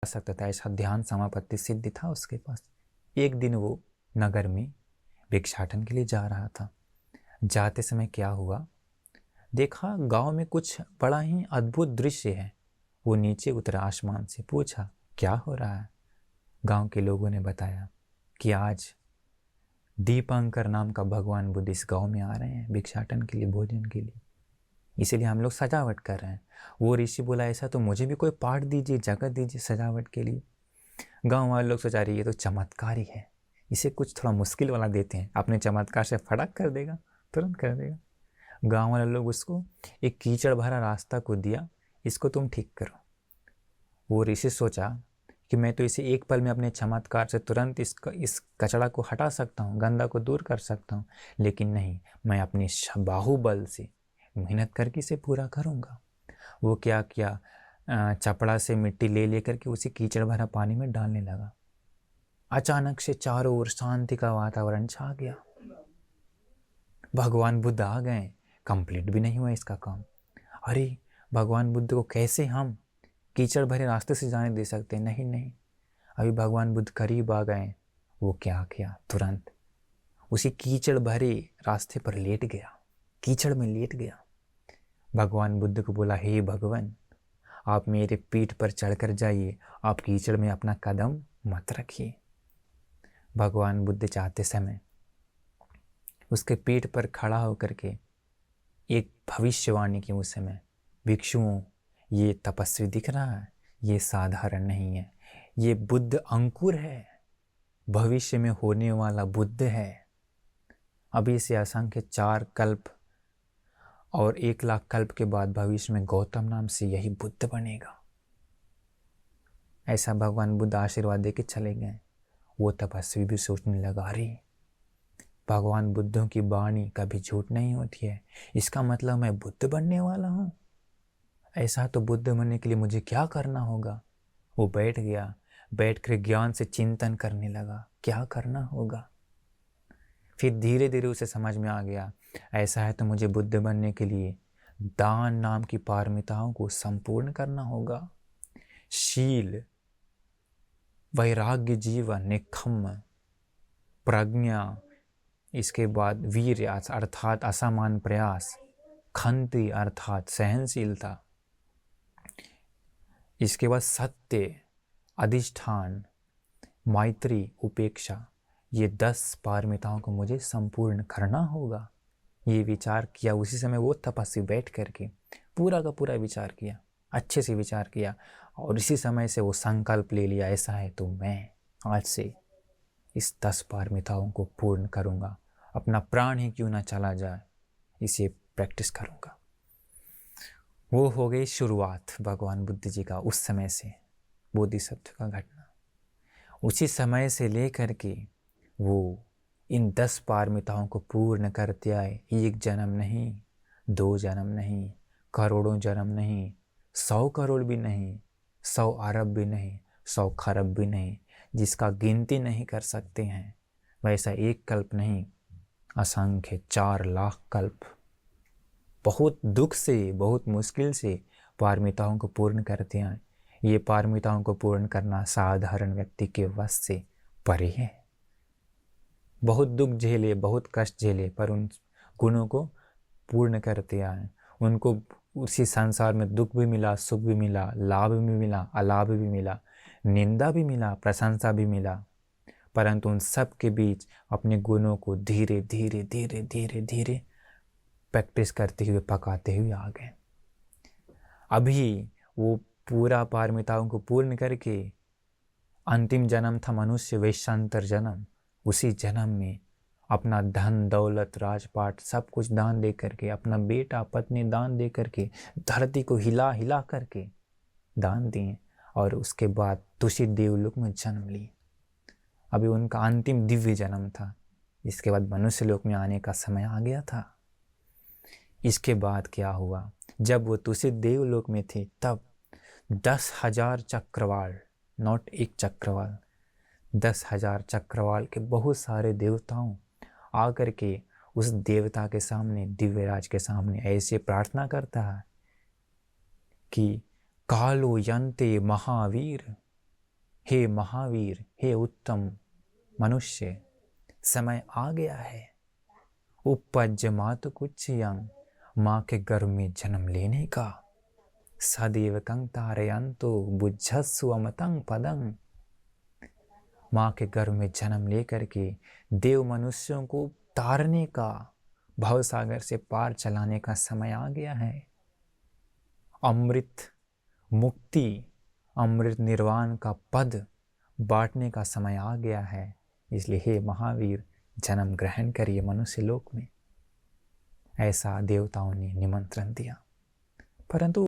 सकता था, ऐसा ध्यान समापत्ति सिद्धि था उसके पास। एक दिन वो नगर में भिक्षाटन के लिए जा रहा था। जाते समय क्या हुआ, देखा गांव में कुछ बड़ा ही अद्भुत दृश्य है। वो नीचे उतरा आसमान से, पूछा क्या हो रहा है। गांव के लोगों ने बताया कि आज दीपंकर नाम का भगवान बुद्ध इस गांव में आ रहे हैं भिक्षाटन के लिए, भोजन के लिए, इसीलिए हम लोग सजावट कर रहे हैं। वो ऋषि बोला ऐसा तो मुझे भी कोई पाठ दीजिए, जगह दीजिए सजावट के लिए। गांव वाले लोग सोचा रही ये तो चमत्कार ही है, इसे कुछ थोड़ा मुश्किल वाला देते हैं, अपने चमत्कार से फड़क कर देगा, तुरंत कर देगा। गांव वाले लोग उसको एक कीचड़ भरा रास्ता को दिया, इसको तुम ठीक करो। वो ऋषि सोचा कि मैं तो इसे एक पल में अपने चमत्कार से तुरंत इस कचड़ा को हटा सकता हूँ, गंदा को दूर कर सकता हूँ, लेकिन नहीं, मैं अपने बाहुबल से मेहनत करके इसे पूरा करूँगा। वो क्या किया, चपड़ा से मिट्टी ले लेकर के उसी कीचड़ भरा पानी में डालने लगा। अचानक से चारों ओर शांति का वातावरण छा गया। भगवान बुद्ध आ गए। कंप्लीट भी नहीं हुआ इसका काम। अरे भगवान बुद्ध को कैसे हम कीचड़ भरे रास्ते से जाने दे सकते? नहीं नहीं, अभी भगवान बुद्ध करीब आ गए। वो क्या किया, तुरंत उसी कीचड़ भरे रास्ते पर लेट गया, कीचड़ में लेट गया। भगवान बुद्ध को बोला, हे भगवान, आप मेरे पीठ पर चढ़कर जाइए, आप कीचड़ में अपना कदम मत रखिए। भगवान बुद्ध चाहते समय उसके पीठ पर खड़ा होकर के एक भविष्यवाणी की उस समय, भिक्षुओं ये तपस्वी दिख रहा है, ये साधारण नहीं है, ये बुद्ध अंकुर है, भविष्य में होने वाला बुद्ध है। अभी से असंख्य 4 कल्प और 1 लाख कल्प के बाद भविष्य में गौतम नाम से यही बुद्ध बनेगा। ऐसा भगवान बुद्ध आशीर्वाद दे के चले गए। वो तपस्वी भी सोचने लगा, अरे भगवान बुद्धों की वाणी कभी झूठ नहीं होती है, इसका मतलब मैं बुद्ध बनने वाला हूँ। ऐसा तो बुद्ध बनने के लिए मुझे क्या करना होगा? वो बैठ गया, बैठ कर ज्ञान से चिंतन करने लगा, क्या करना होगा। फिर धीरे धीरे उसे समझ में आ गया, ऐसा है तो मुझे बुद्ध बनने के लिए दान नाम की पारमिताओं को संपूर्ण करना होगा। शील, वैराग्य, जीवन, निखम्म, प्रज्ञा, इसके बाद वीर अर्थात असामान्य प्रयास, खंति अर्थात सहनशीलता, इसके बाद सत्य, अधिष्ठान, मैत्री, उपेक्षा, ये 10 पारमिताओं को मुझे संपूर्ण करना होगा। ये विचार किया उसी समय वो तपस्वी बैठ करके पूरा का पूरा विचार किया, अच्छे से विचार किया, और इसी समय से वो संकल्प ले लिया, ऐसा है तो मैं आज से इस 10 पारमिताओं को पूर्ण करूँगा, अपना प्राण ही क्यों ना चला जाए, इसे प्रैक्टिस करूँगा। वो हो गई शुरुआत भगवान बुद्ध जी का उस समय से, बोधिसत्व का घटना। उसी समय से लेकर के वो इन 10 पारमिताओं को पूर्ण करते आए। 1 जन्म नहीं, 2 जन्म नहीं, करोड़ों जन्म नहीं, 100 करोड़ भी नहीं, 100 अरब भी नहीं, 100 खरब भी नहीं, जिसका गिनती नहीं कर सकते हैं। वैसा 1 कल्प नहीं, असंख्य 4 लाख कल्प बहुत दुख से, बहुत मुश्किल से पारमिताओं को पूर्ण करते आए। ये पारमिताओं को पूर्ण करना साधारण व्यक्ति के वश से परे है। बहुत दुख झेले, बहुत कष्ट झेले, पर उन गुणों को पूर्ण करते आए। उनको उसी संसार में दुख भी मिला, सुख भी मिला, लाभ भी मिला, अलाभ भी मिला, निंदा भी मिला, प्रशंसा भी मिला, परंतु उन सब के बीच अपने गुणों को धीरे धीरे धीरे धीरे धीरे प्रैक्टिस करते हुए, पकाते हुए आ गए। अभी वो पूरा पारमिताओं को पूर्ण करके अंतिम जन्म था मनुष्य वेशांतर जन्म। उसी जन्म में अपना धन दौलत राजपाट सब कुछ दान दे करके, अपना बेटा पत्नी दान दे करके, धरती को हिला हिला करके दान दिए, और उसके बाद दूषित देवलोक में जन्म लिए। अभी उनका अंतिम दिव्य जन्म था। इसके बाद मनुष्य लोक में आने का समय आ गया था। इसके बाद क्या हुआ, जब वो दूषित देवलोक में थे तब 10,000 चक्रवाल, नॉट एक चक्रवाल, 10,000 चक्रवाल के बहुत सारे देवताओं आकर के उस देवता के सामने, दिव्यराज के सामने ऐसे प्रार्थना करता है कि कालो यंते महावीर, हे महावीर, हे उत्तम मनुष्य, समय आ गया है उपज मातु कुछ यंग, माँ के गर्भ में जन्म लेने का। सदैव कंग तारयंतो बुझस्सु अमतंग पदंग। माँ के गर्भ में जन्म लेकर के देव मनुष्यों को तारने का, भवसागर से पार चलाने का समय आ गया है। अमृत मुक्ति, अमृत निर्वाण का पद बांटने का समय आ गया है। इसलिए हे महावीर, जन्म ग्रहण करिए मनुष्य लोक में। ऐसा देवताओं ने निमंत्रण दिया, परंतु